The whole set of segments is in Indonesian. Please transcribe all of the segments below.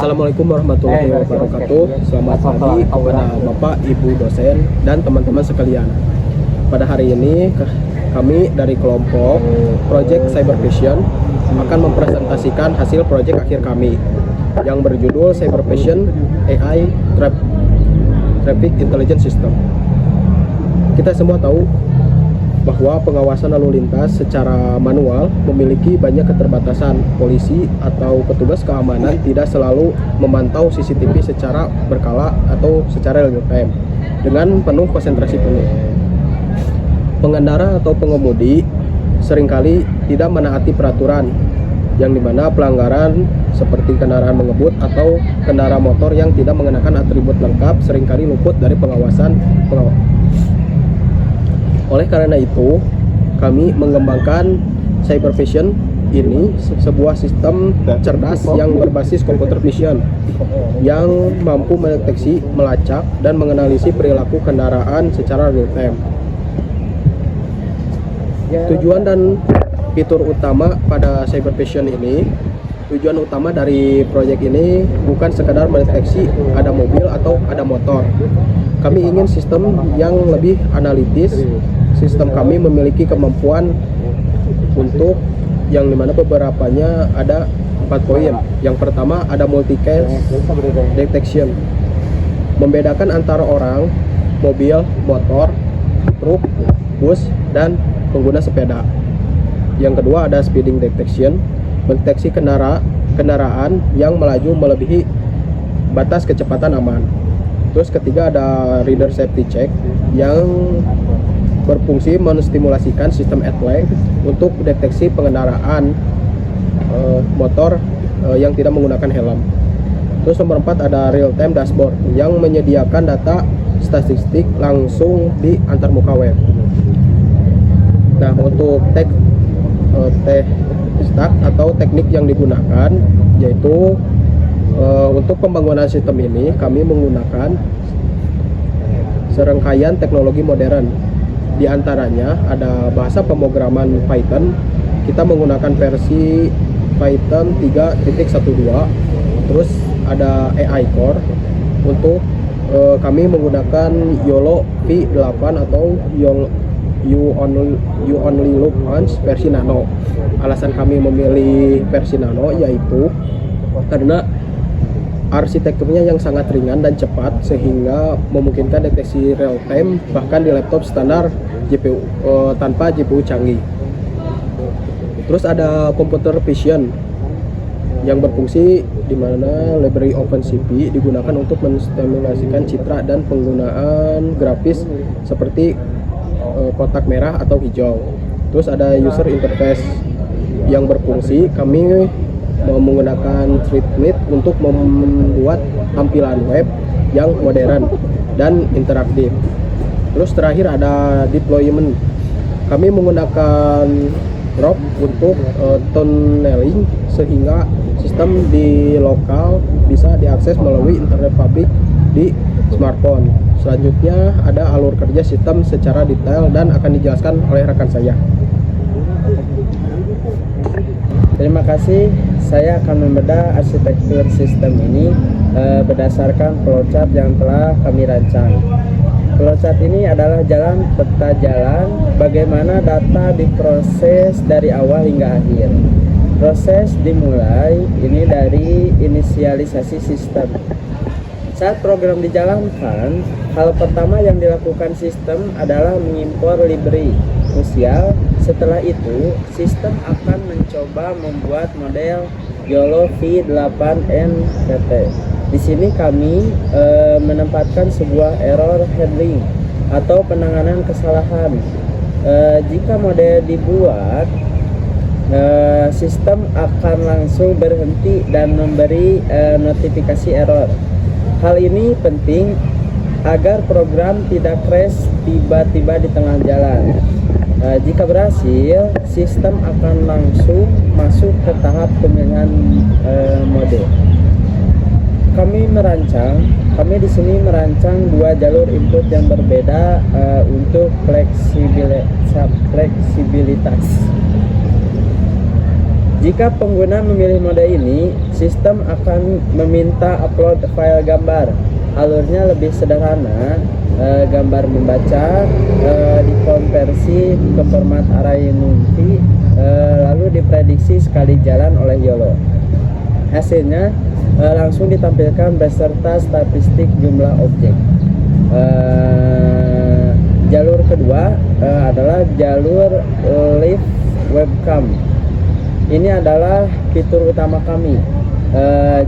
Assalamualaikum warahmatullahi wabarakatuh. Selamat pagi kepada Bapak, Ibu dosen, dan teman-teman sekalian. Pada hari ini kami dari kelompok Project Cyber Vision akan mempresentasikan hasil proyek akhir kami yang berjudul Cyber Vision AI Traffic Intelligence System. Kita semua tahu bahwa pengawasan lalu lintas secara manual memiliki banyak keterbatasan. Polisi atau petugas keamanan tidak selalu memantau CCTV secara berkala atau secara real time dengan penuh konsentrasi penuh. Pengendara atau pengemudi seringkali tidak menaati peraturan, yang dimana pelanggaran seperti kendaraan mengebut atau kendaraan motor yang tidak mengenakan atribut lengkap seringkali luput dari pengawasan. Oleh karena itu, kami mengembangkan Cyber Vision ini sebuah sistem cerdas yang berbasis computer vision yang mampu mendeteksi, melacak, dan menganalisis perilaku kendaraan secara real time. Tujuan dan fitur utama pada Cyber Vision ini, tujuan utama dari proyek ini bukan sekadar mendeteksi ada mobil atau ada motor. Kami ingin sistem yang lebih analitis. Sistem kami memiliki kemampuan untuk yang dimana beberapanya ada 4 poin. Yang pertama ada multi-case detection, membedakan antara orang, mobil, motor, truk, bus, dan pengguna sepeda. Yang kedua ada speeding detection, mendeteksi kendaraan yang melaju melebihi batas kecepatan aman. Terus ketiga ada reader safety check yang berfungsi menstimulasikan sistem ATLAS untuk deteksi pengendaraan motor yang tidak menggunakan helm. Terus nomor 4 ada real time dashboard yang menyediakan data statistik langsung di antarmuka web. Nah, untuk stack atau teknik yang digunakan yaitu untuk pembangunan sistem ini kami menggunakan serangkaian teknologi modern. Di antaranya ada bahasa pemrograman Python. Kita menggunakan versi Python 3.12. Terus ada AI Core. Untuk kami menggunakan YOLO V8 atau You Only Look Once versi Nano. Alasan kami memilih versi Nano yaitu karena arsitekturnya yang sangat ringan dan cepat sehingga memungkinkan deteksi real time bahkan di laptop standar GPU tanpa GPU canggih. Terus ada computer vision yang berfungsi di mana library OpenCV digunakan untuk menstimulasikan citra dan penggunaan grafis seperti kotak merah atau hijau. Terus ada user interface yang berfungsi, kami menggunakan ThreadNet untuk membuat tampilan web yang modern dan interaktif. Terus terakhir ada deployment. Kami menggunakan ROP untuk tunneling sehingga sistem di lokal bisa diakses melalui internet publik di smartphone. Selanjutnya ada alur kerja sistem secara detail dan akan dijelaskan oleh rekan saya. Terima kasih. Saya akan membedah arsitektur sistem ini berdasarkan flowchart yang telah kami rancang. Flowchart ini adalah jalan peta jalan bagaimana data diproses dari awal hingga akhir. Proses dimulai ini dari inisialisasi sistem. Saat program dijalankan, hal pertama yang dilakukan sistem adalah mengimpor library inisial. Setelah itu, sistem akan mencoba membuat model YOLO V8NVT. Di sini kami menempatkan sebuah error handling atau penanganan kesalahan. Jika model dibuat, sistem akan langsung berhenti dan memberi notifikasi error. Hal ini penting agar program tidak crash tiba-tiba di tengah jalan. Jika berhasil, sistem akan langsung masuk ke tahap pemilihan mode. Kami di sini merancang 2 jalur input yang berbeda untuk fleksibilitas. Jika pengguna memilih mode ini, sistem akan meminta upload file gambar. Alurnya lebih sederhana, gambar membaca, dikonversi ke format array movie, lalu diprediksi sekali jalan oleh YOLO. Hasilnya langsung ditampilkan beserta statistik jumlah objek. Jalur kedua adalah jalur live webcam. Ini adalah fitur utama kami.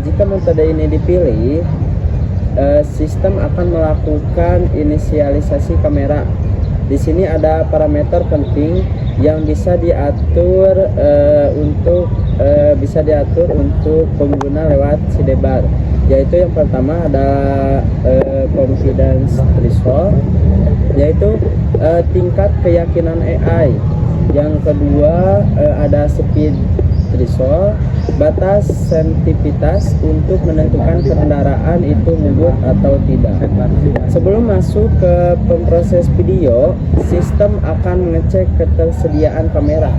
Jika metode ini dipilih, sistem akan melakukan inisialisasi kamera. Di sini ada parameter penting yang bisa diatur untuk pengguna lewat sidebar. Yaitu yang pertama ada confidence threshold, yaitu tingkat keyakinan AI. Yang kedua ada speed threshold, batas sensitivitas untuk menentukan kendaraan itu ngebut atau tidak. Sebelum masuk ke pemproses video, sistem akan mengecek ketersediaan kamera.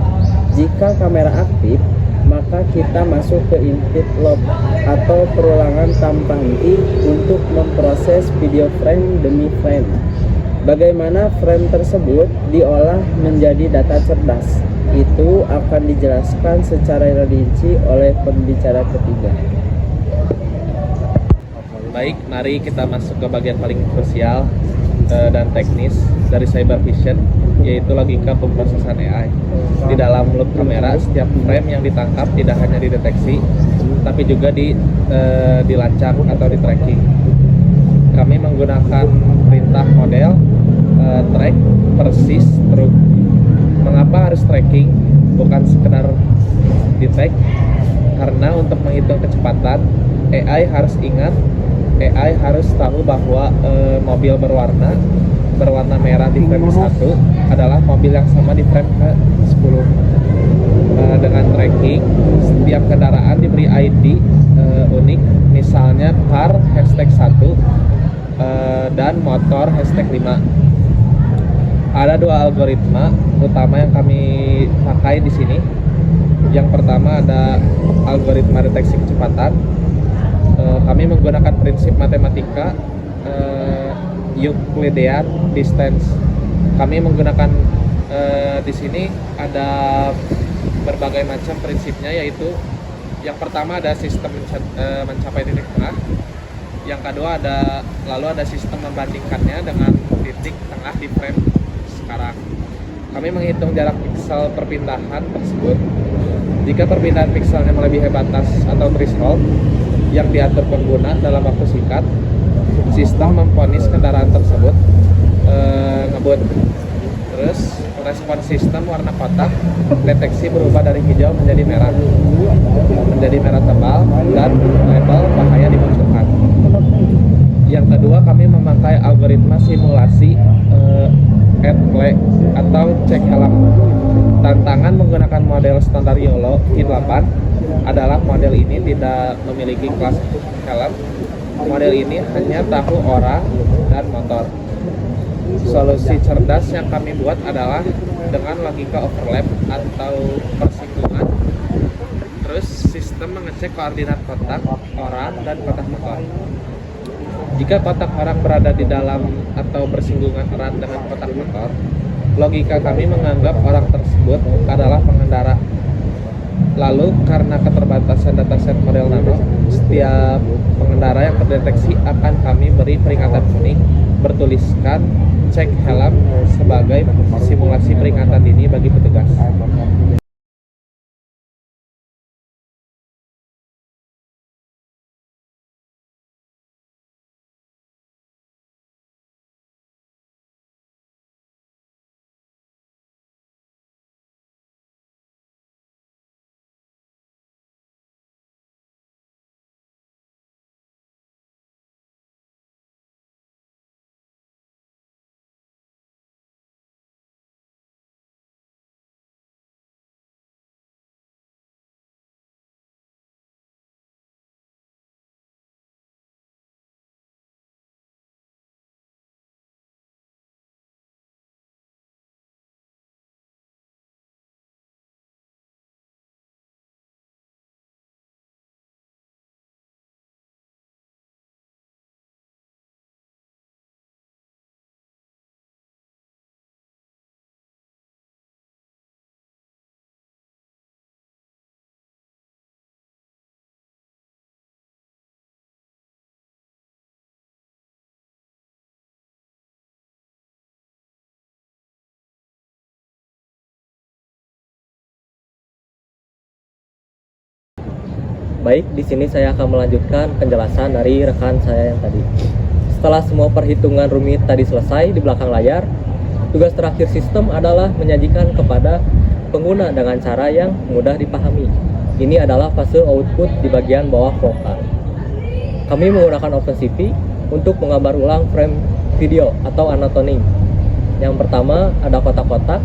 Jika kamera aktif, maka kita masuk ke input loop atau perulangan tanpa henti untuk memproses video frame demi frame. Bagaimana frame tersebut diolah menjadi data cerdas, itu akan dijelaskan secara rinci oleh pembicara ketiga. Baik, mari kita masuk ke bagian paling krusial dan teknis dari cyber vision, yaitu logika pemrosesan AI. Di dalam loop kamera, setiap frame yang ditangkap tidak hanya dideteksi, tapi juga dilacak atau di tracking. Kami menggunakan perintah model track persis true. Mengapa harus tracking, bukan sekedar detect? Karena untuk menghitung kecepatan, AI harus ingat, AI harus tahu bahwa mobil berwarna merah di frame 1 adalah mobil yang sama di frame ke-10. Dengan tracking, setiap kendaraan diberi ID unik, misalnya car hashtag 1 dan motor hashtag 5. Ada dua algoritma utama yang kami pakai di sini. Yang pertama ada algoritma deteksi kecepatan. Kami menggunakan prinsip matematika Euclidean distance. Kami menggunakan di sini ada berbagai macam prinsipnya, yaitu yang pertama ada sistem mencapai titik tengah. Yang kedua lalu ada sistem membandingkannya dengan titik tengah di frame sekarang. Kami menghitung jarak piksel perpindahan tersebut. Jika perpindahan pikselnya melebihi batas atau threshold yang diatur pengguna dalam waktu singkat, sistem memvonis kendaraan tersebut ngebut. Terus respon sistem warna kotak deteksi berubah dari hijau menjadi merah tebal, dan label bahaya dimunculkan. Yang kedua, kami memakai algoritma simulasi play atau cek helm. Tantangan menggunakan model standar YOLO I8 adalah model ini tidak memiliki kelas helm. Model ini hanya tahu orang dan motor. Solusi cerdas yang kami buat adalah dengan logika overlap atau persinggungan. Terus sistem mengecek koordinat kotak orang dan kotak motor. Jika kotak orang berada di dalam atau bersinggungan erat dengan kotak motor, logika kami menganggap orang tersebut adalah pengendara. Lalu karena keterbatasan dataset model nano, setiap pengendara yang terdeteksi akan kami beri peringatan kuning bertuliskan cek helm sebagai simulasi peringatan dini bagi petugas. Baik, di sini saya akan melanjutkan penjelasan dari rekan saya yang tadi. Setelah semua perhitungan rumit tadi selesai di belakang layar, tugas terakhir sistem adalah menyajikan kepada pengguna dengan cara yang mudah dipahami. Ini adalah fase output di bagian bawah vokal. Kami menggunakan OpenCV untuk menggambar ulang frame video atau anatoning. Yang pertama ada kotak-kotak,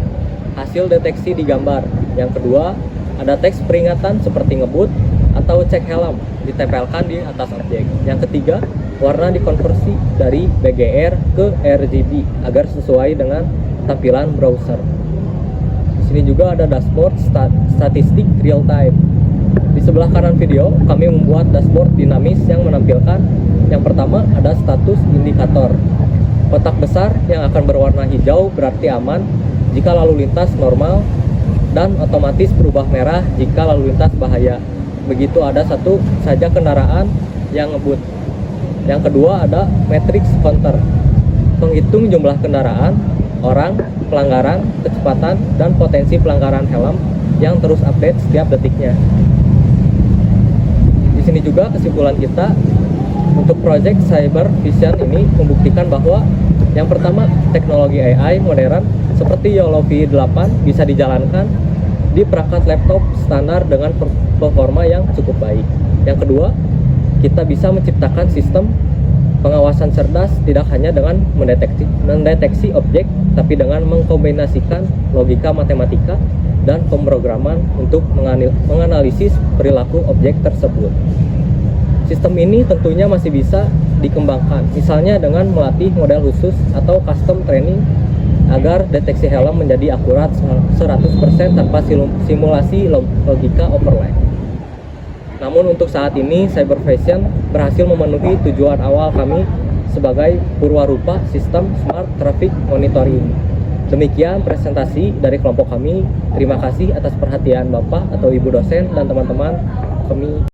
hasil deteksi di gambar. Yang kedua ada teks peringatan seperti ngebut atau cek helm ditempelkan di atas objek. Yang ketiga, warna dikonversi dari BGR ke RGB agar sesuai dengan tampilan browser. Di sini juga ada dashboard statistik real time. Di sebelah kanan video, kami membuat dashboard dinamis yang menampilkan yang pertama ada status indikator. Kotak besar yang akan berwarna hijau berarti aman jika lalu lintas normal dan otomatis berubah merah jika lalu lintas bahaya. Begitu ada satu saja kendaraan yang ngebut. Yang kedua ada matrix counter, penghitung jumlah kendaraan, orang, pelanggaran, kecepatan, dan potensi pelanggaran helm yang terus update setiap detiknya. Di sini juga kesimpulan kita untuk project Cyber Vision ini membuktikan bahwa yang pertama teknologi AI modern seperti YOLO V8 bisa dijalankan di perangkat laptop standar dengan performa yang cukup baik. Yang kedua, kita bisa menciptakan sistem pengawasan cerdas tidak hanya dengan mendeteksi objek, tapi dengan mengkombinasikan logika matematika dan pemrograman untuk menganalisis perilaku objek tersebut. Sistem ini tentunya masih bisa dikembangkan, misalnya dengan melatih model khusus atau custom training agar deteksi helm menjadi akurat 100% tanpa simulasi logika overlay. Namun untuk saat ini Cyber Vision berhasil memenuhi tujuan awal kami sebagai purwarupa sistem Smart Traffic Monitoring. Demikian presentasi dari kelompok kami. Terima kasih atas perhatian Bapak atau Ibu dosen dan teman-teman kami